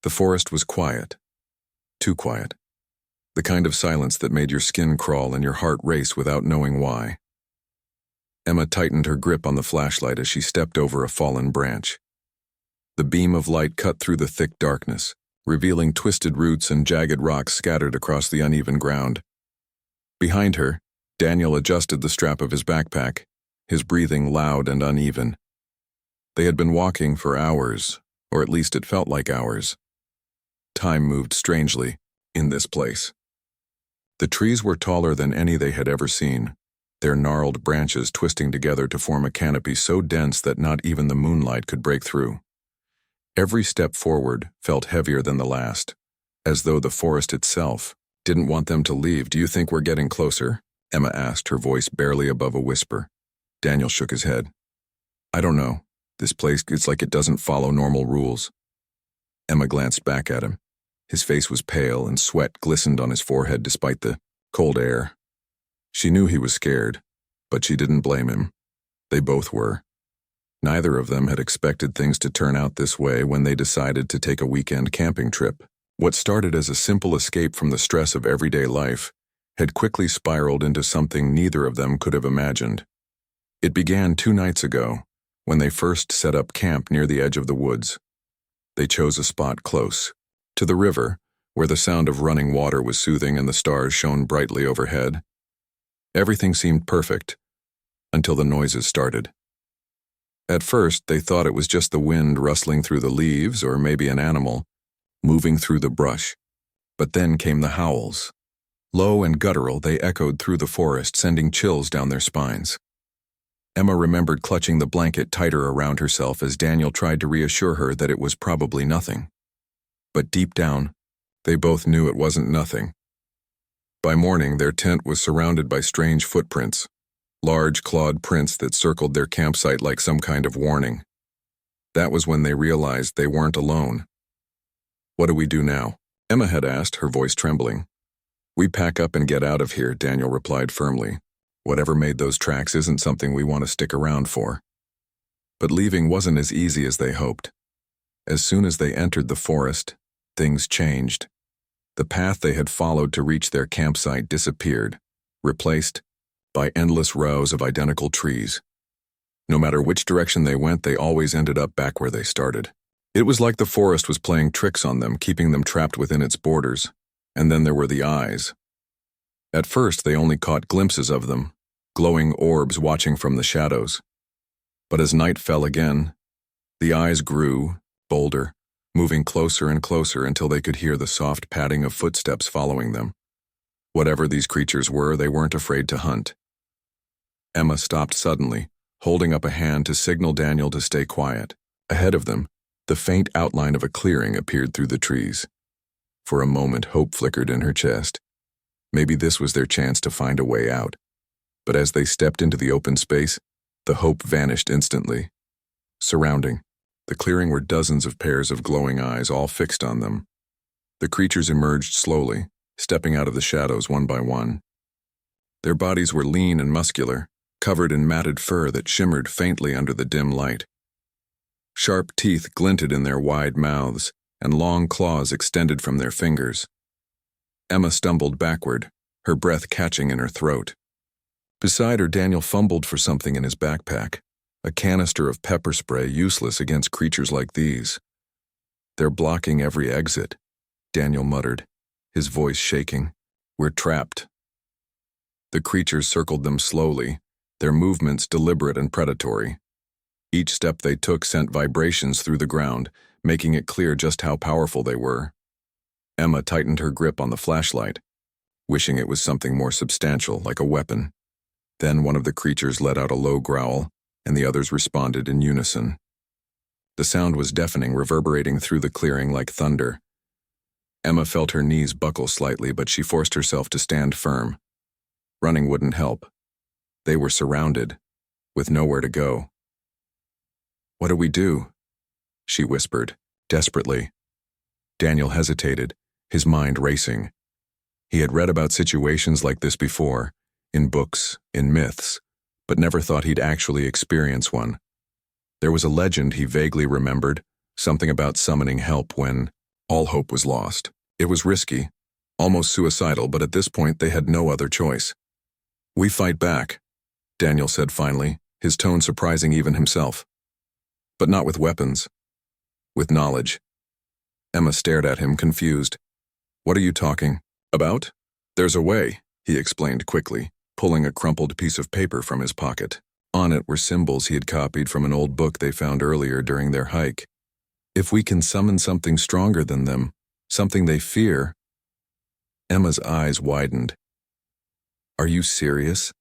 The forest was quiet. Too quiet. The kind of silence that made your skin crawl and your heart race without knowing why. Emma tightened her grip on the flashlight as she stepped over a fallen branch. The beam of light cut through the thick darkness, revealing twisted roots and jagged rocks scattered across the uneven ground. Behind her, Daniel adjusted the strap of his backpack, his breathing loud and uneven. They had been walking for hours, or at least it felt like hours. Time moved strangely in this place. The trees were taller than any they had ever seen, their gnarled branches twisting together to form a canopy so dense that not even the moonlight could break through. Every step forward felt heavier than the last, as though the forest itself didn't want them to leave. "Do you think we're getting closer?" Emma asked, her voice barely above a whisper. Daniel shook his head. "I don't know. This place, it's like it doesn't follow normal rules." Emma glanced back at him. His face was pale and sweat glistened on his forehead despite the cold air. She knew he was scared, but she didn't blame him. They both were. Neither of them had expected things to turn out this way when they decided to take a weekend camping trip. What started as a simple escape from the stress of everyday life had quickly spiraled into something neither of them could have imagined. It began 2 nights ago, when they first set up camp near the edge of the woods. They chose a spot close to the river, where the sound of running water was soothing and the stars shone brightly overhead. Everything seemed perfect, until the noises started. At first, they thought it was just the wind rustling through the leaves or maybe an animal moving through the brush. But then came the howls. Low and guttural, they echoed through the forest, sending chills down their spines. Emma remembered clutching the blanket tighter around herself as Daniel tried to reassure her that it was probably nothing. But deep down, they both knew it wasn't nothing. By morning, their tent was surrounded by strange footprints, large clawed prints that circled their campsite like some kind of warning. That was when they realized they weren't alone. "What do we do now?" Emma had asked, her voice trembling. "We pack up and get out of here," Daniel replied firmly. "Whatever made those tracks isn't something we want to stick around for." But leaving wasn't as easy as they hoped. As soon as they entered the forest, things changed. The path they had followed to reach their campsite disappeared, replaced by endless rows of identical trees. No matter which direction they went, they always ended up back where they started. It was like the forest was playing tricks on them, keeping them trapped within its borders. And then there were the eyes. At first, they only caught glimpses of them, glowing orbs watching from the shadows. But as night fell again, the eyes grew, bolder, moving closer and closer until they could hear the soft padding of footsteps following them. Whatever these creatures were, they weren't afraid to hunt. Emma stopped suddenly, holding up a hand to signal Daniel to stay quiet. Ahead of them, the faint outline of a clearing appeared through the trees. For a moment, hope flickered in her chest. Maybe this was their chance to find a way out. But as they stepped into the open space, the hope vanished instantly. Surrounding the clearing were dozens of pairs of glowing eyes, all fixed on them. The creatures emerged slowly, stepping out of the shadows one by one. Their bodies were lean and muscular, covered in matted fur that shimmered faintly under the dim light. Sharp teeth glinted in their wide mouths, and long claws extended from their fingers. Emma stumbled backward, her breath catching in her throat. Beside her, Daniel fumbled for something in his backpack, a canister of pepper spray useless against creatures like these. "They're blocking every exit," Daniel muttered, his voice shaking. "We're trapped." The creatures circled them slowly, their movements deliberate and predatory. Each step they took sent vibrations through the ground, making it clear just how powerful they were. Emma tightened her grip on the flashlight, wishing it was something more substantial, like a weapon. Then one of the creatures let out a low growl, and the others responded in unison. The sound was deafening, reverberating through the clearing like thunder. Emma felt her knees buckle slightly, but she forced herself to stand firm. Running wouldn't help. They were surrounded, with nowhere to go. "What do we do?" she whispered, desperately. Daniel hesitated, his mind racing. He had read about situations like this before, in books, in myths, but never thought he'd actually experience one. There was a legend he vaguely remembered, something about summoning help when All hope was lost. It was risky, almost suicidal, but at this point they had no other choice. "We fight back," Daniel said finally, his tone surprising even himself. "But not with weapons. With knowledge." Emma stared at him, confused. "What are you talking about?" "There's a way," he explained quickly, pulling a crumpled piece of paper from his pocket. On it were symbols he had copied from an old book they found earlier during their hike. "If we can summon something stronger than them, something they fear." Emma's eyes widened. "Are you serious?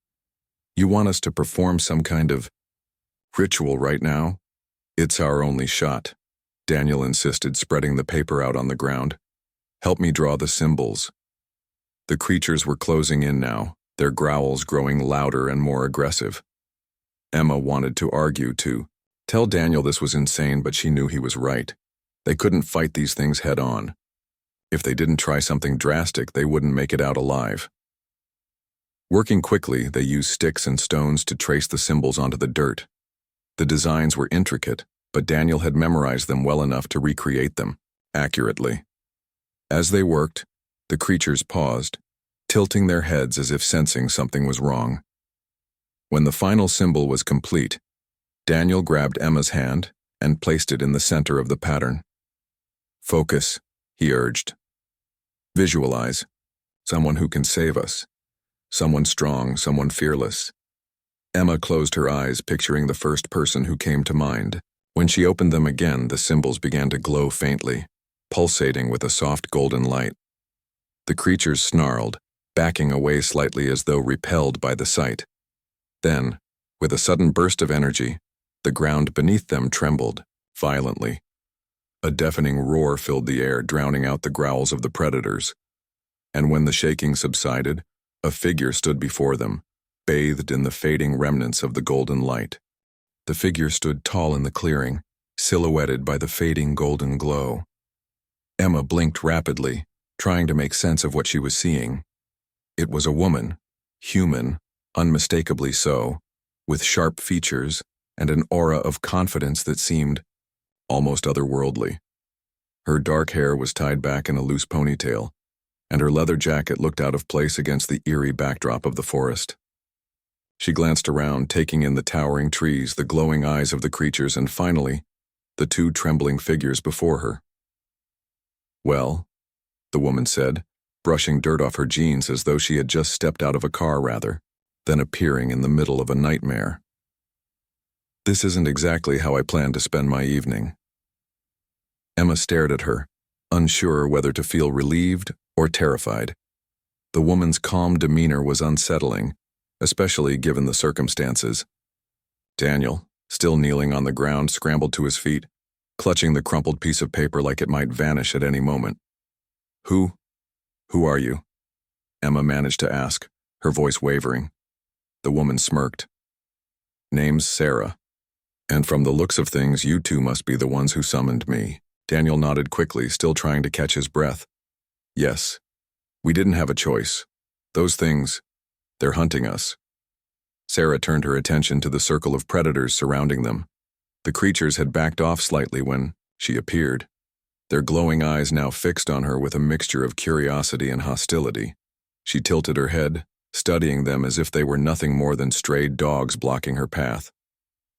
You want us to perform some kind of ritual right now?" "It's our only shot," Daniel insisted, spreading the paper out on the ground. "Help me draw the symbols." The creatures were closing in now, their growls growing louder and more aggressive. Emma wanted to argue, to tell Daniel this was insane, but she knew he was right. They couldn't fight these things head on. If they didn't try something drastic, they wouldn't make it out alive. Working quickly, they used sticks and stones to trace the symbols onto the dirt. The designs were intricate, but Daniel had memorized them well enough to recreate them accurately. As they worked, the creatures paused, tilting their heads as if sensing something was wrong. When the final symbol was complete, Daniel grabbed Emma's hand and placed it in the center of the pattern. "Focus," he urged. "Visualize. Someone who can save us. Someone strong, someone fearless." Emma closed her eyes, picturing the first person who came to mind. When she opened them again, the symbols began to glow faintly, pulsating with a soft golden light. The creatures snarled, backing away slightly as though repelled by the sight. Then, with a sudden burst of energy, the ground beneath them trembled, violently. A deafening roar filled the air, drowning out the growls of the predators. And when the shaking subsided, a figure stood before them, bathed in the fading remnants of the golden light. The figure stood tall in the clearing, silhouetted by the fading golden glow. Emma blinked rapidly, trying to make sense of what she was seeing. It was a woman, human, unmistakably so, with sharp features and an aura of confidence that seemed almost otherworldly. Her dark hair was tied back in a loose ponytail, and her leather jacket looked out of place against the eerie backdrop of the forest. She glanced around, taking in the towering trees, the glowing eyes of the creatures, and finally, the two trembling figures before her. "Well," the woman said, brushing dirt off her jeans as though she had just stepped out of a car rather, then appearing in the middle of a nightmare. "This isn't exactly how I planned to spend my evening." Emma stared at her, unsure whether to feel relieved or terrified. The woman's calm demeanor was unsettling, especially given the circumstances. Daniel, still kneeling on the ground, scrambled to his feet, clutching the crumpled piece of paper like it might vanish at any moment. Who are you?" Emma managed to ask, her voice wavering. The woman smirked. "Name's Sarah. And from the looks of things, you two must be the ones who summoned me." Daniel nodded quickly, still trying to catch his breath. "Yes. We didn't have a choice. Those things, they're hunting us." Sarah turned her attention to the circle of predators surrounding them. The creatures had backed off slightly when she appeared, their glowing eyes now fixed on her with a mixture of curiosity and hostility. She tilted her head, studying them as if they were nothing more than strayed dogs blocking her path.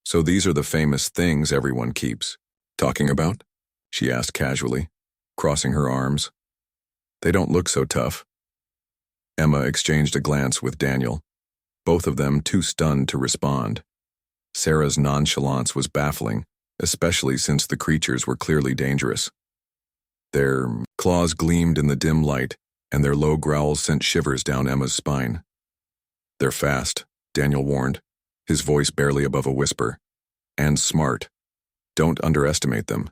"So these are the famous things everyone keeps talking about?" she asked casually, crossing her arms. "They don't look so tough." Emma exchanged a glance with Daniel, both of them too stunned to respond. Sarah's nonchalance was baffling, especially since the creatures were clearly dangerous. Their claws gleamed in the dim light, and their low growls sent shivers down Emma's spine. "They're fast," Daniel warned, his voice barely above a whisper. "And smart. Don't underestimate them."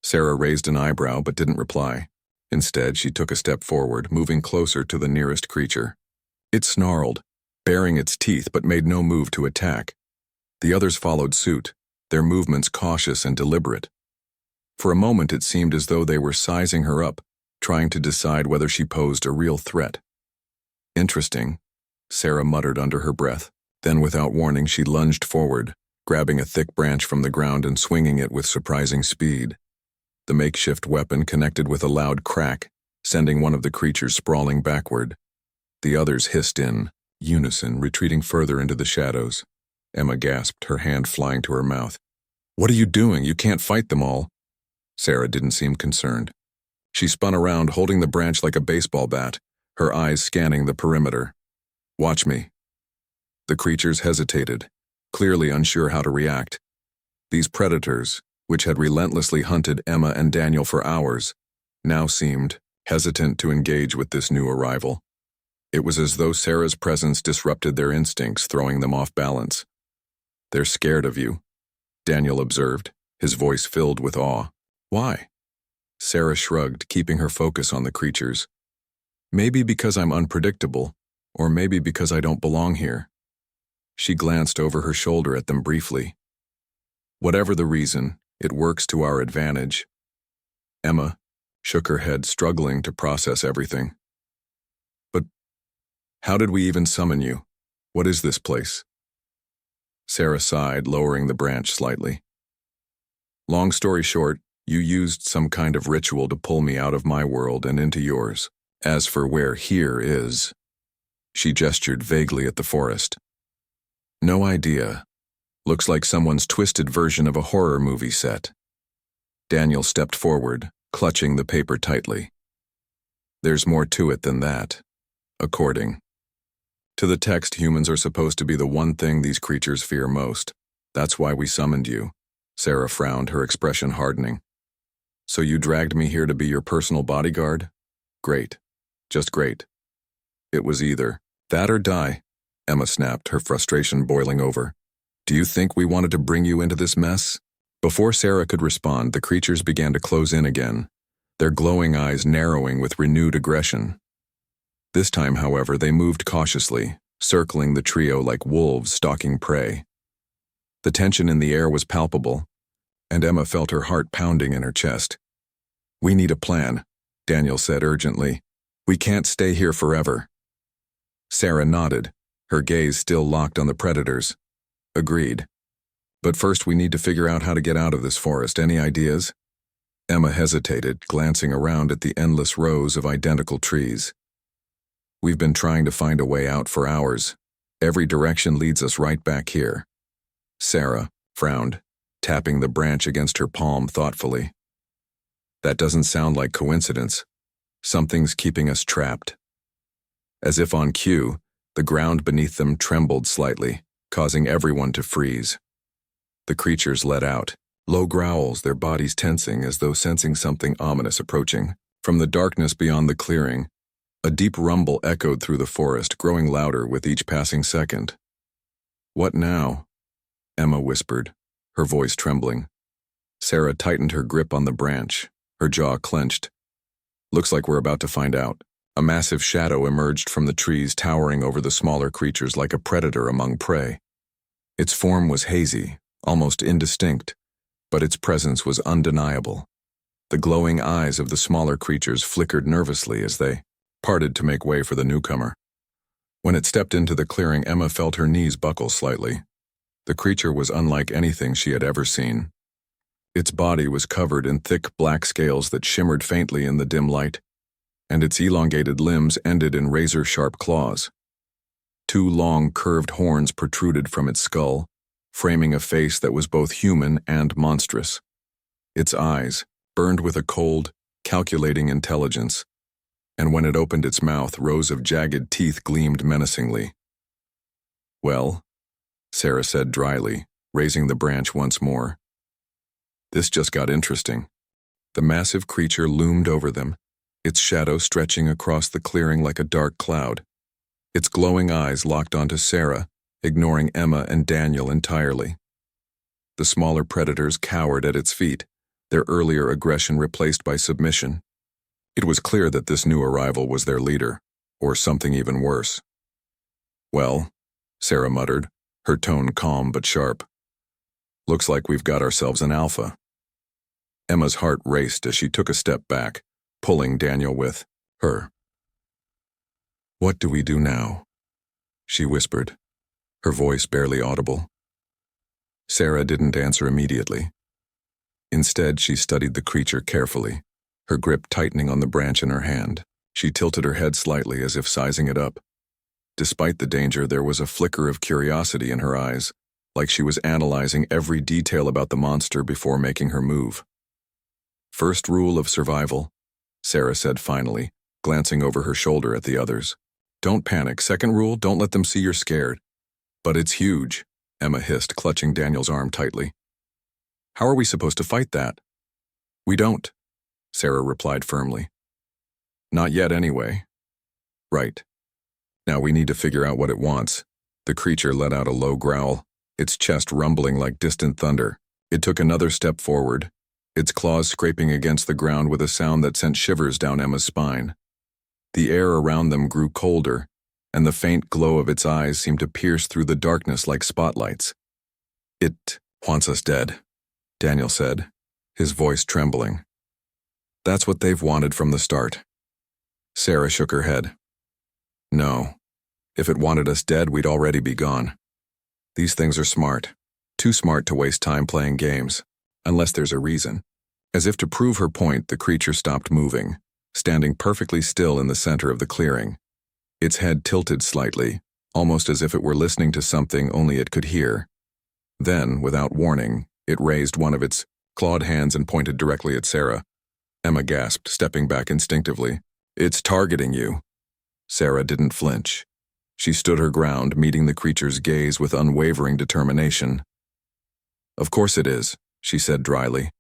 Sarah raised an eyebrow but didn't reply. Instead, she took a step forward, moving closer to the nearest creature. It snarled, baring its teeth, but made no move to attack. The others followed suit, their movements cautious and deliberate. For a moment it seemed as though they were sizing her up, trying to decide whether she posed a real threat. "Interesting," Sarah muttered under her breath. Then without warning she lunged forward, grabbing a thick branch from the ground and swinging it with surprising speed. The makeshift weapon connected with a loud crack, sending one of the creatures sprawling backward. The others hissed in unison, retreating further into the shadows. Emma gasped, her hand flying to her mouth. "What are you doing? You can't fight them all." Sarah didn't seem concerned. She spun around, holding the branch like a baseball bat, her eyes scanning the perimeter. "Watch me." The creatures hesitated, clearly unsure how to react. These predators, which had relentlessly hunted Emma and Daniel for hours, now seemed hesitant to engage with this new arrival. It was as though Sarah's presence disrupted their instincts, throwing them off balance. "They're scared of you," Daniel observed, his voice filled with awe. "Why?" Sarah shrugged, keeping her focus on the creatures. "Maybe because I'm unpredictable, or maybe because I don't belong here." She glanced over her shoulder at them briefly. "Whatever the reason, it works to our advantage." Emma shook her head, struggling to process everything. "But how did we even summon you? What is this place?" Sarah sighed, lowering the branch slightly. "Long story short, you used some kind of ritual to pull me out of my world and into yours. As for where here is..." She gestured vaguely at the forest. "No idea. Looks like someone's twisted version of a horror movie set." Daniel stepped forward, clutching the paper tightly. "There's more to it than that. According to the text, humans are supposed to be the one thing these creatures fear most. That's why we summoned you." Sarah frowned, her expression hardening. "So you dragged me here to be your personal bodyguard? Great. Just great." "It was either that or die," Emma snapped, her frustration boiling over. "Do you think we wanted to bring you into this mess?" Before Sarah could respond, the creatures began to close in again, their glowing eyes narrowing with renewed aggression. This time, however, they moved cautiously, circling the trio like wolves stalking prey. The tension in the air was palpable, and Emma felt her heart pounding in her chest. "We need a plan," Daniel said urgently. "We can't stay here forever." Sarah nodded, her gaze still locked on the predators. "Agreed. But first we need to figure out how to get out of this forest. Any ideas?" Emma hesitated, glancing around at the endless rows of identical trees. "We've been trying to find a way out for hours. Every direction leads us right back here." Sarah frowned, tapping the branch against her palm thoughtfully. "That doesn't sound like coincidence. Something's keeping us trapped." As if on cue, the ground beneath them trembled slightly, causing everyone to freeze. The creatures let out low growls, their bodies tensing as though sensing something ominous approaching. From the darkness beyond the clearing, a deep rumble echoed through the forest, growing louder with each passing second. "What now?" Emma whispered, her voice trembling. Sarah tightened her grip on the branch, her jaw clenched. "Looks like we're about to find out." A massive shadow emerged from the trees, towering over the smaller creatures like a predator among prey. Its form was hazy, almost indistinct, but its presence was undeniable. The glowing eyes of the smaller creatures flickered nervously as they parted to make way for the newcomer. When it stepped into the clearing, Emma felt her knees buckle slightly. The creature was unlike anything she had ever seen. Its body was covered in thick black scales that shimmered faintly in the dim light, and its elongated limbs ended in razor-sharp claws. Two long, curved horns protruded from its skull, framing a face that was both human and monstrous. Its eyes burned with a cold, calculating intelligence, and when it opened its mouth, rows of jagged teeth gleamed menacingly. "Well," Sarah said dryly, raising the branch once more. This just got interesting. The massive creature loomed over them, its shadow stretching across the clearing like a dark cloud. Its glowing eyes locked onto Sarah, ignoring Emma and Daniel entirely. The smaller predators cowered at its feet, their earlier aggression replaced by submission. It was clear that this new arrival was their leader, or something even worse. "Well," Sarah muttered, her tone calm but sharp. "Looks like we've got ourselves an alpha." Emma's heart raced as she took a step back, pulling Daniel with her. "What do we do now?" she whispered, her voice barely audible. Sarah didn't answer immediately. Instead, she studied the creature carefully, her grip tightening on the branch in her hand. She tilted her head slightly as if sizing it up. Despite the danger, there was a flicker of curiosity in her eyes, like she was analyzing every detail about the monster before making her move. "First rule of survival," Sarah said finally, glancing over her shoulder at the others. "Don't panic. Second rule, don't let them see you're scared." "But it's huge," Emma hissed, clutching Daniel's arm tightly. "How are we supposed to fight that?" "We don't," Sarah replied firmly. "Not yet, anyway." "Right. Now we need to figure out what it wants." The creature let out a low growl, its chest rumbling like distant thunder. It took another step forward, its claws scraping against the ground with a sound that sent shivers down Emma's spine. The air around them grew colder, and the faint glow of its eyes seemed to pierce through the darkness like spotlights. "It wants us dead," Daniel said, his voice trembling. "That's what they've wanted from the start." Sarah shook her head. "No. If it wanted us dead, we'd already be gone. These things are smart. Too smart to waste time playing games, unless there's a reason." As if to prove her point, the creature stopped moving, standing perfectly still in the center of the clearing. Its head tilted slightly, almost as if it were listening to something only it could hear. Then, without warning, it raised one of its clawed hands and pointed directly at Sarah. Emma gasped, stepping back instinctively. "It's targeting you." Sarah didn't flinch. She stood her ground, meeting the creature's gaze with unwavering determination. "Of course it is," she said dryly.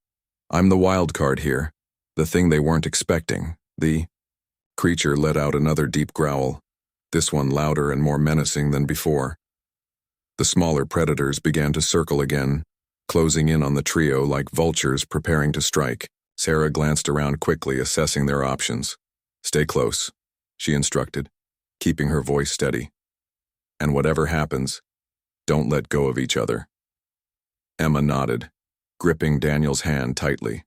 "I'm the wild card here, the thing they weren't expecting." The creature let out another deep growl, this one louder and more menacing than before. The smaller predators began to circle again, closing in on the trio like vultures preparing to strike. Sarah glanced around quickly, assessing their options. "Stay close," she instructed, keeping her voice steady. "And whatever happens, don't let go of each other." Emma nodded, gripping Daniel's hand tightly.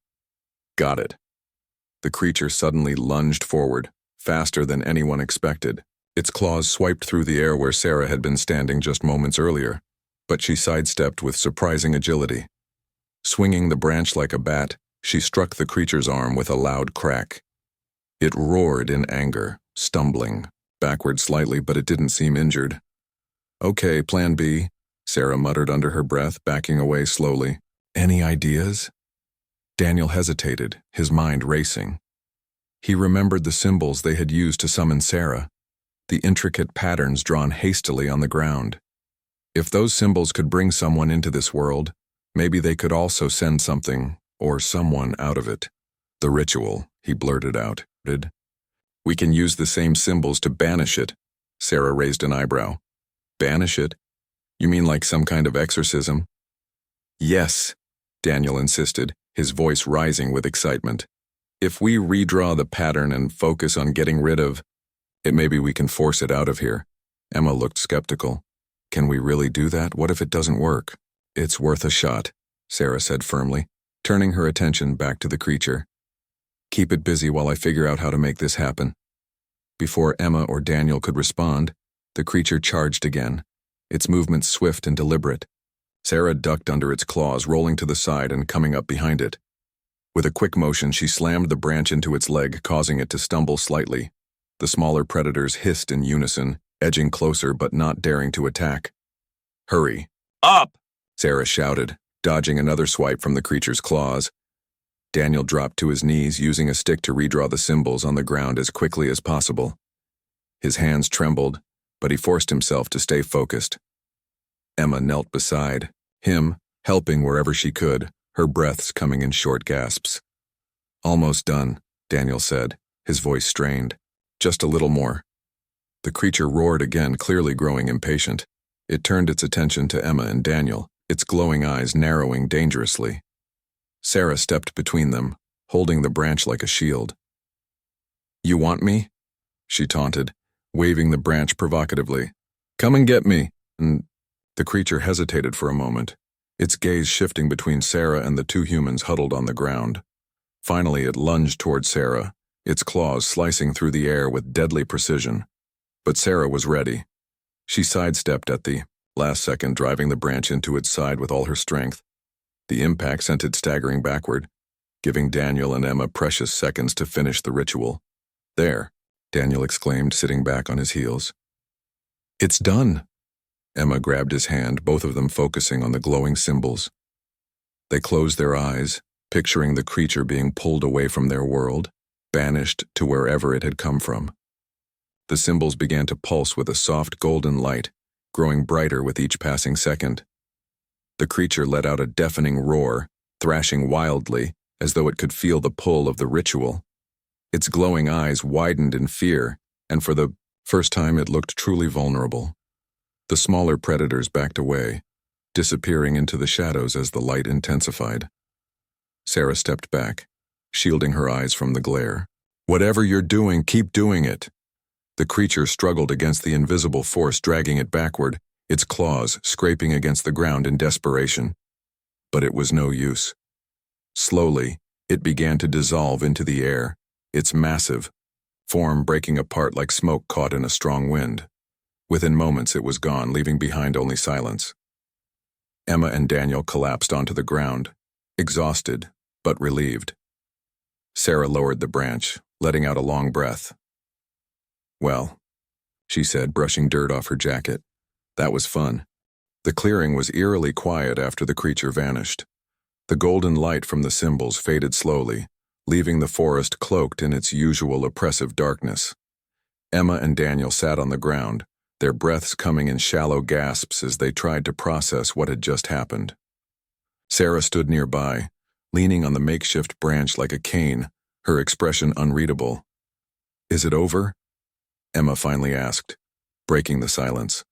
"Got it." The creature suddenly lunged forward, faster than anyone expected. Its claws swiped through the air where Sarah had been standing just moments earlier, but she sidestepped with surprising agility. Swinging the branch like a bat, she struck the creature's arm with a loud crack. It roared in anger, stumbling backward slightly, but it didn't seem injured. "Okay, plan B," Sarah muttered under her breath, backing away slowly. "Any ideas?" Daniel hesitated, his mind racing. He remembered the symbols they had used to summon Sarah, the intricate patterns drawn hastily on the ground. If those symbols could bring someone into this world, maybe they could also send something, or someone, out of it. "The ritual," he blurted out. "We can use the same symbols to banish it." Sarah raised an eyebrow. "Banish it? You mean like some kind of exorcism?" "Yes," Daniel insisted, his voice rising with excitement. "If we redraw the pattern and focus on getting rid of it, maybe we can force it out of here." Emma looked skeptical. "Can we really do that? What if it doesn't work?" "It's worth a shot," Sarah said firmly, turning her attention back to the creature. "Keep it busy while I figure out how to make this happen." Before Emma or Daniel could respond, the creature charged again, its movements swift and deliberate. Sarah ducked under its claws, rolling to the side and coming up behind it. With a quick motion, she slammed the branch into its leg, causing it to stumble slightly. The smaller predators hissed in unison, edging closer but not daring to attack. "Hurry." "Up!" Sarah shouted, dodging another swipe from the creature's claws. Daniel dropped to his knees, using a stick to redraw the symbols on the ground as quickly as possible. His hands trembled, but he forced himself to stay focused. Emma knelt beside him, helping wherever she could, her breaths coming in short gasps. "Almost done," Daniel said, his voice strained. "Just a little more." The creature roared again, clearly growing impatient. It turned its attention to Emma and Daniel, its glowing eyes narrowing dangerously. Sarah stepped between them, holding the branch like a shield. "You want me?" she taunted, waving the branch provocatively. "Come and get me." And the creature hesitated for a moment, its gaze shifting between Sarah and the two humans huddled on the ground. Finally, it lunged toward Sarah, its claws slicing through the air with deadly precision. But Sarah was ready. She sidestepped at the last second, driving the branch into its side with all her strength. The impact sent it staggering backward, giving Daniel and Emma precious seconds to finish the ritual. "There," Daniel exclaimed, sitting back on his heels. "It's done." Emma grabbed his hand, both of them focusing on the glowing symbols. They closed their eyes, picturing the creature being pulled away from their world, banished to wherever it had come from. The symbols began to pulse with a soft golden light, growing brighter with each passing second. The creature let out a deafening roar, thrashing wildly, as though it could feel the pull of the ritual. Its glowing eyes widened in fear, and for the first time it looked truly vulnerable. The smaller predators backed away, disappearing into the shadows as the light intensified. Sarah stepped back, shielding her eyes from the glare. "Whatever you're doing, keep doing it." The creature struggled against the invisible force dragging it backward, its claws scraping against the ground in desperation. But it was no use. Slowly, it began to dissolve into the air, its massive form breaking apart like smoke caught in a strong wind. Within moments it was gone, leaving behind only silence. Emma and Daniel collapsed onto the ground, exhausted but relieved. Sarah lowered the branch, letting out a long breath. "Well," she said, brushing dirt off her jacket, "that was fun." The clearing was eerily quiet after the creature vanished. The golden light from the symbols faded slowly, leaving the forest cloaked in its usual oppressive darkness. Emma and Daniel sat on the ground, their breaths coming in shallow gasps as they tried to process what had just happened. Sarah stood nearby, leaning on the makeshift branch like a cane, her expression unreadable. "Is it over?" Emma finally asked, breaking the silence.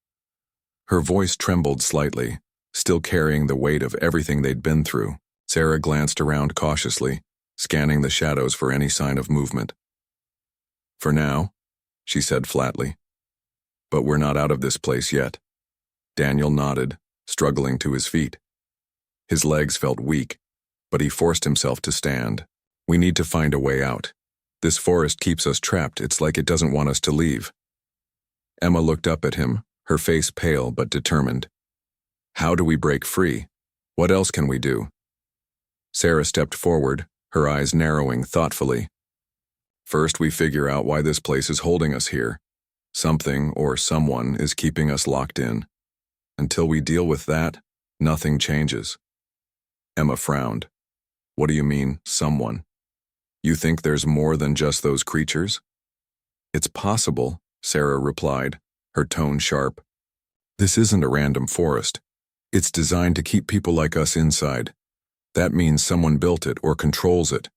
Her voice trembled slightly, still carrying the weight of everything they'd been through. Sarah glanced around cautiously, scanning the shadows for any sign of movement. "For now," she said flatly. "But we're not out of this place yet." Daniel nodded, struggling to his feet. His legs felt weak, but he forced himself to stand. "We need to find a way out. This forest keeps us trapped. It's like it doesn't want us to leave." Emma looked up at him, her face pale but determined. "How do we break free? What else can we do?" Sarah stepped forward, her eyes narrowing thoughtfully. "First, we figure out why this place is holding us here. Something or someone is keeping us locked in. Until we deal with that, nothing changes." Emma frowned. "What do you mean, someone? You think there's more than just those creatures?" "It's possible," Sarah replied, her tone sharp. "This isn't a random forest. It's designed to keep people like us inside. That means someone built it or controls it."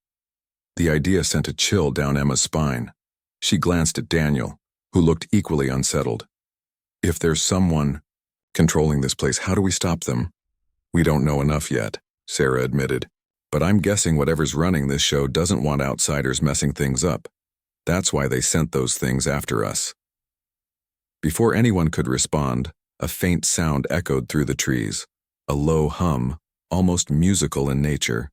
The idea sent a chill down Emma's spine. She glanced at Daniel, who looked equally unsettled. "If there's someone controlling this place, how do we stop them?" "We don't know enough yet," Sarah admitted. "But I'm guessing whatever's running this show doesn't want outsiders messing things up. That's why they sent those things after us." Before anyone could respond, a faint sound echoed through the trees, a low hum, almost musical in nature.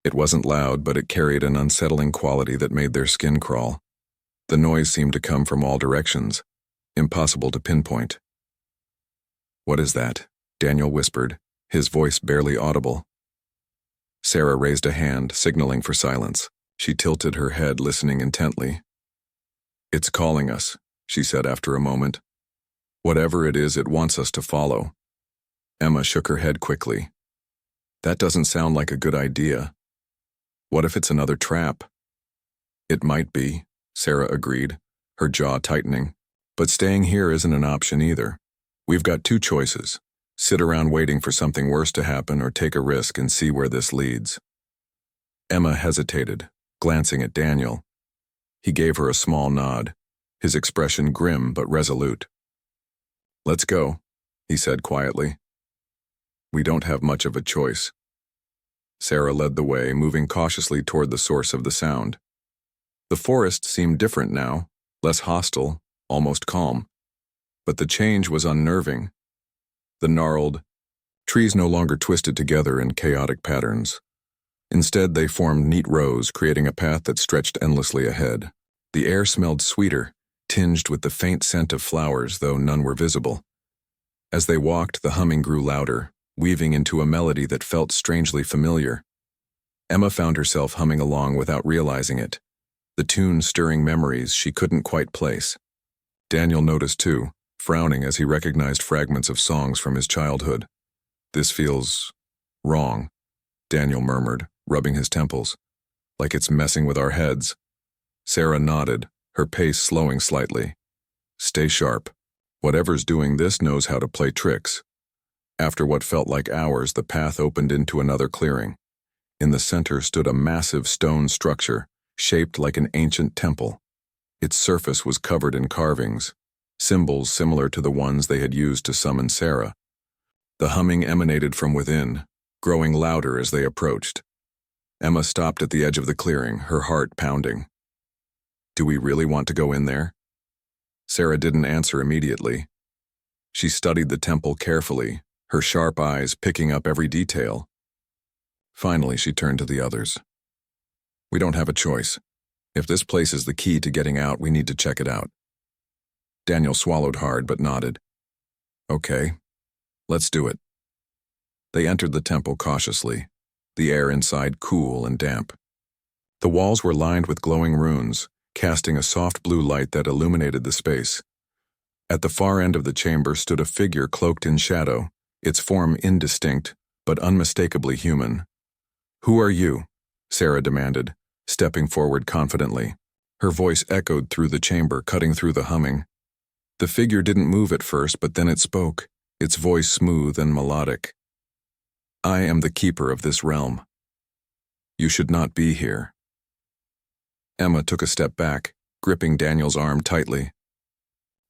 It wasn't loud, but it carried an unsettling quality that made their skin crawl. The noise seemed to come from all directions, impossible to pinpoint. "What is that?" Daniel whispered, his voice barely audible. Sarah raised a hand, signaling for silence. She tilted her head, listening intently. "It's calling us," she said after a moment. "Whatever it is, it wants us to follow." Emma shook her head quickly. "That doesn't sound like a good idea. What if it's another trap?" "It might be," Sarah agreed, her jaw tightening. "But staying here isn't an option either. We've got two choices. Sit around waiting for something worse to happen or take a risk and see where this leads." Emma hesitated, glancing at Daniel. He gave her a small nod, his expression grim but resolute. "Let's go," he said quietly. "We don't have much of a choice." Sarah led the way, moving cautiously toward the source of the sound. The forest seemed different now, less hostile, almost calm. But the change was unnerving. The gnarled trees no longer twisted together in chaotic patterns. Instead, they formed neat rows, creating a path that stretched endlessly ahead. The air smelled sweeter, tinged with the faint scent of flowers, though none were visible. As they walked, the humming grew louder, weaving into a melody that felt strangely familiar. Emma found herself humming along without realizing it, the tune stirring memories she couldn't quite place. Daniel noticed too, frowning as he recognized fragments of songs from his childhood. "This feels wrong," Daniel murmured, rubbing his temples. "Like it's messing with our heads." Sarah nodded, her pace slowing slightly. "Stay sharp. Whatever's doing this knows how to play tricks." After what felt like hours, the path opened into another clearing. In the center stood a massive stone structure, shaped like an ancient temple. Its surface was covered in carvings, symbols similar to the ones they had used to summon Sarah. The humming emanated from within, growing louder as they approached. Emma stopped at the edge of the clearing, her heart pounding. "Do we really want to go in there?" Sarah didn't answer immediately. She studied the temple carefully, her sharp eyes picking up every detail. Finally, she turned to the others. "We don't have a choice. If this place is the key to getting out, we need to check it out." Daniel swallowed hard but nodded. "Okay, let's do it." They entered the temple cautiously, the air inside cool and damp. The walls were lined with glowing runes, casting a soft blue light that illuminated the space. At the far end of the chamber stood a figure cloaked in shadow, its form indistinct, but unmistakably human. "Who are you?" Sarah demanded, stepping forward confidently. Her voice echoed through the chamber, cutting through the humming. The figure didn't move at first, but then it spoke, its voice smooth and melodic. "I am the keeper of this realm. You should not be here." Emma took a step back, gripping Daniel's arm tightly.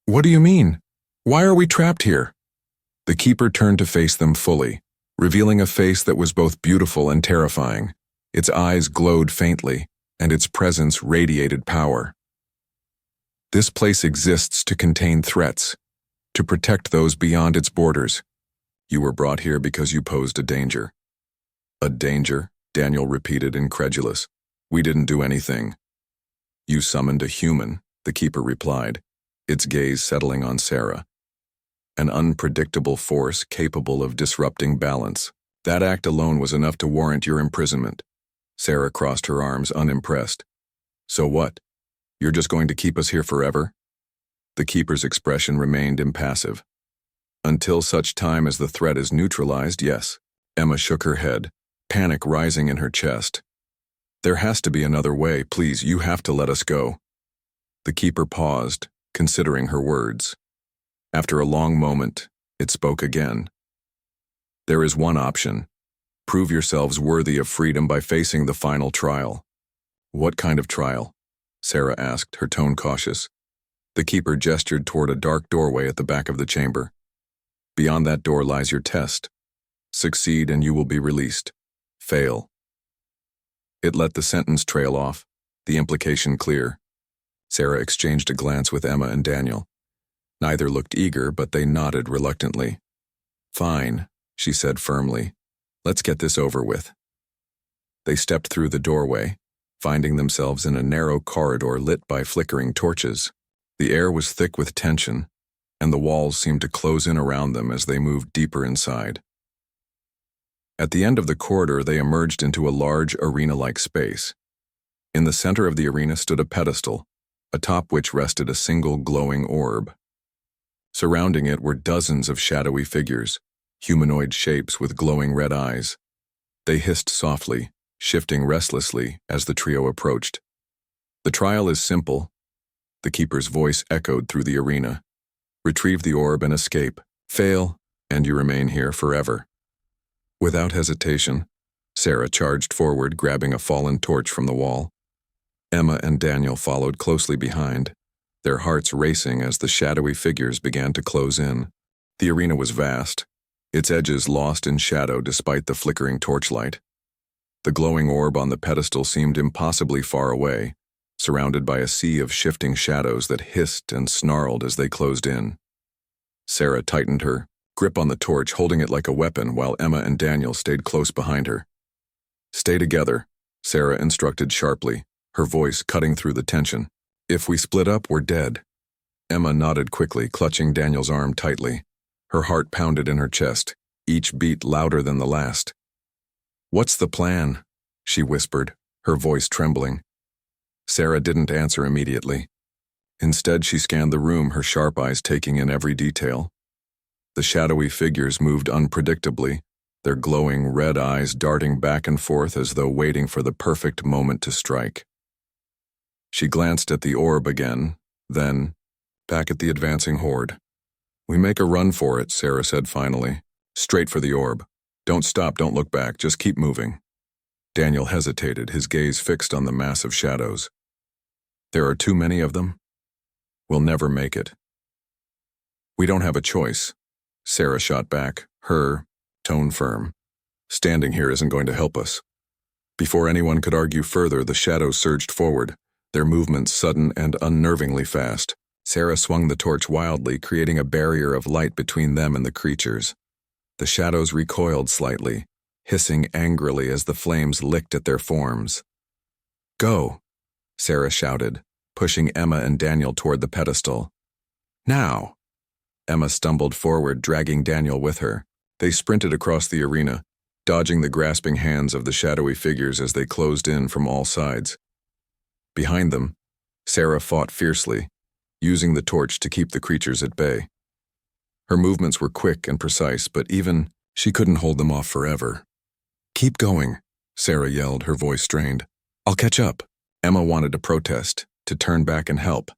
"What do you mean? Why are we trapped here?" The keeper turned to face them fully, revealing a face that was both beautiful and terrifying. Its eyes glowed faintly, and its presence radiated power. "This place exists to contain threats, to protect those beyond its borders. You were brought here because you posed a danger." "A danger?" Daniel repeated, incredulous. "We didn't do anything." "You summoned a human," the keeper replied, its gaze settling on Sarah. "An unpredictable force capable of disrupting balance. That act alone was enough to warrant your imprisonment." Sarah crossed her arms, unimpressed. "So what? You're just going to keep us here forever?" The keeper's expression remained impassive. "Until such time as the threat is neutralized, yes." Emma shook her head, panic rising in her chest. "There has to be another way. Please, you have to let us go." The keeper paused, considering her words. After a long moment, it spoke again. "There is one option. Prove yourselves worthy of freedom by facing the final trial." "What kind of trial?" Sarah asked, her tone cautious. The keeper gestured toward a dark doorway at the back of the chamber. "Beyond that door lies your test. Succeed and you will be released. Fail." It let the sentence trail off, the implication clear. Sarah exchanged a glance with Emma and Daniel. Neither looked eager, but they nodded reluctantly. "Fine," she said firmly. "Let's get this over with." They stepped through the doorway, finding themselves in a narrow corridor lit by flickering torches. The air was thick with tension, and the walls seemed to close in around them as they moved deeper inside. At the end of the corridor, they emerged into a large arena-like space. In the center of the arena stood a pedestal, atop which rested a single glowing orb. Surrounding it were dozens of shadowy figures, humanoid shapes with glowing red eyes. They hissed softly, shifting restlessly as the trio approached. "The trial is simple," the keeper's voice echoed through the arena. "Retrieve the orb and escape. Fail, and you remain here forever." Without hesitation, Sarah charged forward, grabbing a fallen torch from the wall. Emma and Daniel followed closely behind, their hearts racing as the shadowy figures began to close in. The arena was vast, its edges lost in shadow despite the flickering torchlight. The glowing orb on the pedestal seemed impossibly far away, surrounded by a sea of shifting shadows that hissed and snarled as they closed in. Sarah tightened her grip on the torch, holding it like a weapon, while Emma and Daniel stayed close behind her. "Stay together," Sarah instructed sharply, her voice cutting through the tension. "If we split up, we're dead." Emma nodded quickly, clutching Daniel's arm tightly. Her heart pounded in her chest. each beat louder than the last. "What's the plan?" she whispered, her voice trembling. Sarah didn't answer immediately. Instead, she scanned the room, her sharp eyes taking in every detail. The shadowy figures moved unpredictably, their glowing red eyes darting back and forth as though waiting for the perfect moment to strike. She glanced at the orb again, then back at the advancing horde. "We make a run for it," Sarah said finally. "Straight for the orb. Don't stop, don't look back, just keep moving." Daniel hesitated, his gaze fixed on the massive shadows. "There are too many of them? We'll never make it." "We don't have a choice," Sarah shot back, her tone firm. "Standing here isn't going to help us." Before anyone could argue further, the shadows surged forward, their movements sudden and unnervingly fast. Sarah swung the torch wildly, creating a barrier of light between them and the creatures. The shadows recoiled slightly, hissing angrily as the flames licked at their forms. "Go!" Sarah shouted, pushing Emma and Daniel toward the pedestal. "Now!" Emma stumbled forward, dragging Daniel with her. They sprinted across the arena, dodging the grasping hands of the shadowy figures as they closed in from all sides. Behind them, Sarah fought fiercely, using the torch to keep the creatures at bay. Her movements were quick and precise, but even she couldn't hold them off forever. "Keep going," Sarah yelled, her voice strained. "I'll catch up." Emma wanted to protest, to turn back and help,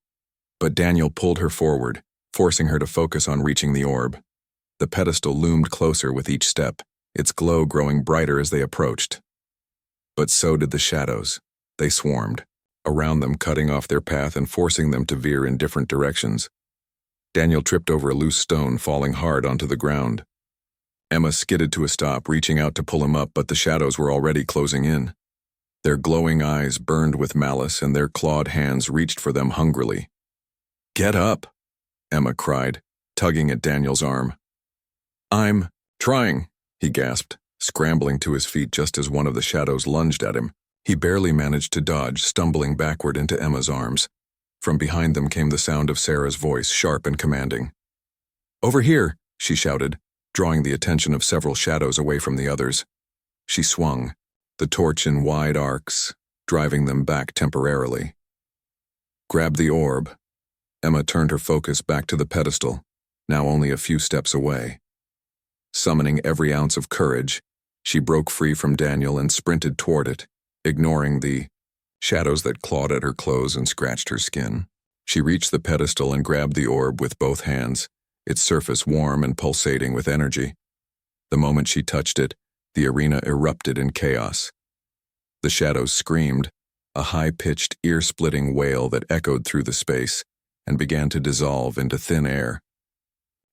but Daniel pulled her forward, forcing her to focus on reaching the orb. The pedestal loomed closer with each step, its glow growing brighter as they approached. But so did the shadows. They swarmed, around them, cutting off their path and forcing them to veer in different directions. Daniel tripped over a loose stone, falling hard onto the ground. Emma skidded to a stop, reaching out to pull him up, but the shadows were already closing in. Their glowing eyes burned with malice, and their clawed hands reached for them hungrily. "Get up!" Emma cried, tugging at Daniel's arm. "I'm trying," he gasped, scrambling to his feet just as one of the shadows lunged at him. He barely managed to dodge, stumbling backward into Emma's arms. From behind them came the sound of Sarah's voice, sharp and commanding. "Over here!" she shouted, drawing the attention of several shadows away from the others. She swung, the torch in wide arcs, driving them back temporarily. "Grab the orb." Emma turned her focus back to the pedestal, now only a few steps away. Summoning every ounce of courage, she broke free from Daniel and sprinted toward it, ignoring the shadows that clawed at her clothes and scratched her skin. She reached the pedestal and grabbed the orb with both hands, its surface warm and pulsating with energy. The moment she touched it, the arena erupted in chaos. The shadows screamed, a high-pitched, ear-splitting wail that echoed through the space and began to dissolve into thin air.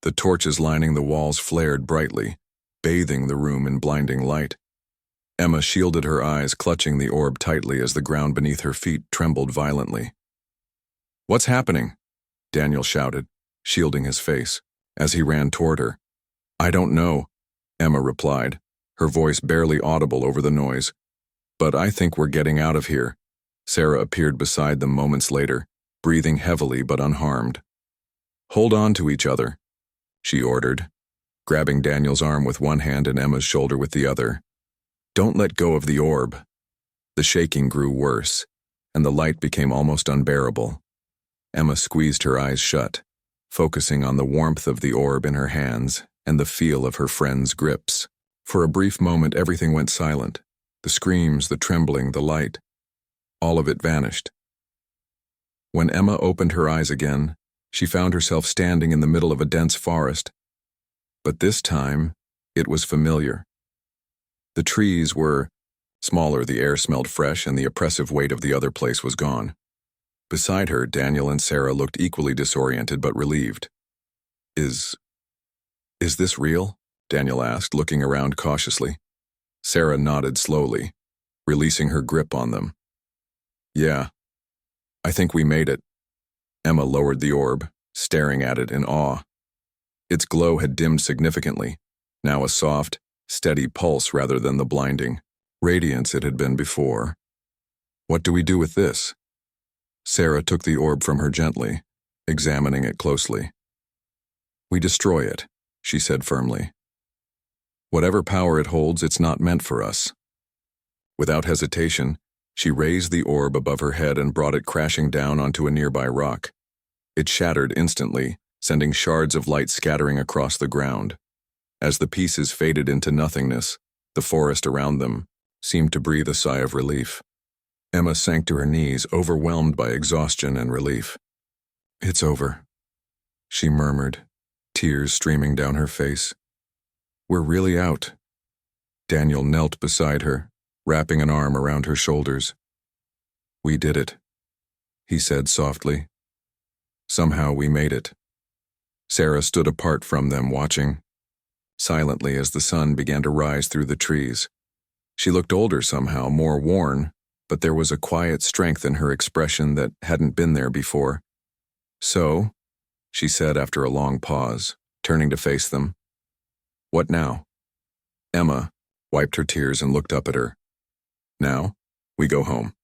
The torches lining the walls flared brightly, bathing the room in blinding light. Emma shielded her eyes, clutching the orb tightly as the ground beneath her feet trembled violently. "What's happening?" Daniel shouted, shielding his face, as he ran toward her. "I don't know," Emma replied, her voice barely audible over the noise. "But I think we're getting out of here." Sarah appeared beside them moments later, breathing heavily but unharmed. "Hold on to each other," she ordered, grabbing Daniel's arm with one hand and Emma's shoulder with the other. "Don't let go of the orb." The shaking grew worse, and the light became almost unbearable. Emma squeezed her eyes shut, focusing on the warmth of the orb in her hands and the feel of her friend's grips. For a brief moment, everything went silent. The screams, the trembling, the light. All of it vanished. When Emma opened her eyes again, she found herself standing in the middle of a dense forest. But this time, it was familiar. The trees were smaller, the air smelled fresh, and the oppressive weight of the other place was gone. Beside her, Daniel and Sarah looked equally disoriented but relieved. Is this real?" Daniel asked, looking around cautiously. Sarah nodded slowly, releasing her grip on them. "Yeah, I think we made it." Emma lowered the orb, staring at it in awe. Its glow had dimmed significantly, now a soft, steady pulse rather than the blinding radiance it had been before. "What do we do with this?" Sarah took the orb from her gently, examining it closely. "We destroy it," she said firmly. Whatever power it holds, it's not meant for us. Without hesitation, she raised the orb above her head and brought it crashing down onto a nearby rock. It shattered instantly, sending shards of light scattering across the ground. As the pieces faded into nothingness, the forest around them seemed to breathe a sigh of relief. Emma sank to her knees, overwhelmed by exhaustion and relief. "It's over," she murmured, tears streaming down her face. "We're really out." Daniel knelt beside her, wrapping an arm around her shoulders. "We did it," he said softly. "Somehow we made it." Sarah stood apart from them, watching silently as the sun began to rise through the trees. She looked older somehow, more worn, but there was a quiet strength in her expression that hadn't been there before. "So," she said after a long pause, turning to face them. "What now?" Emma wiped her tears and looked up at her. "Now, we go home."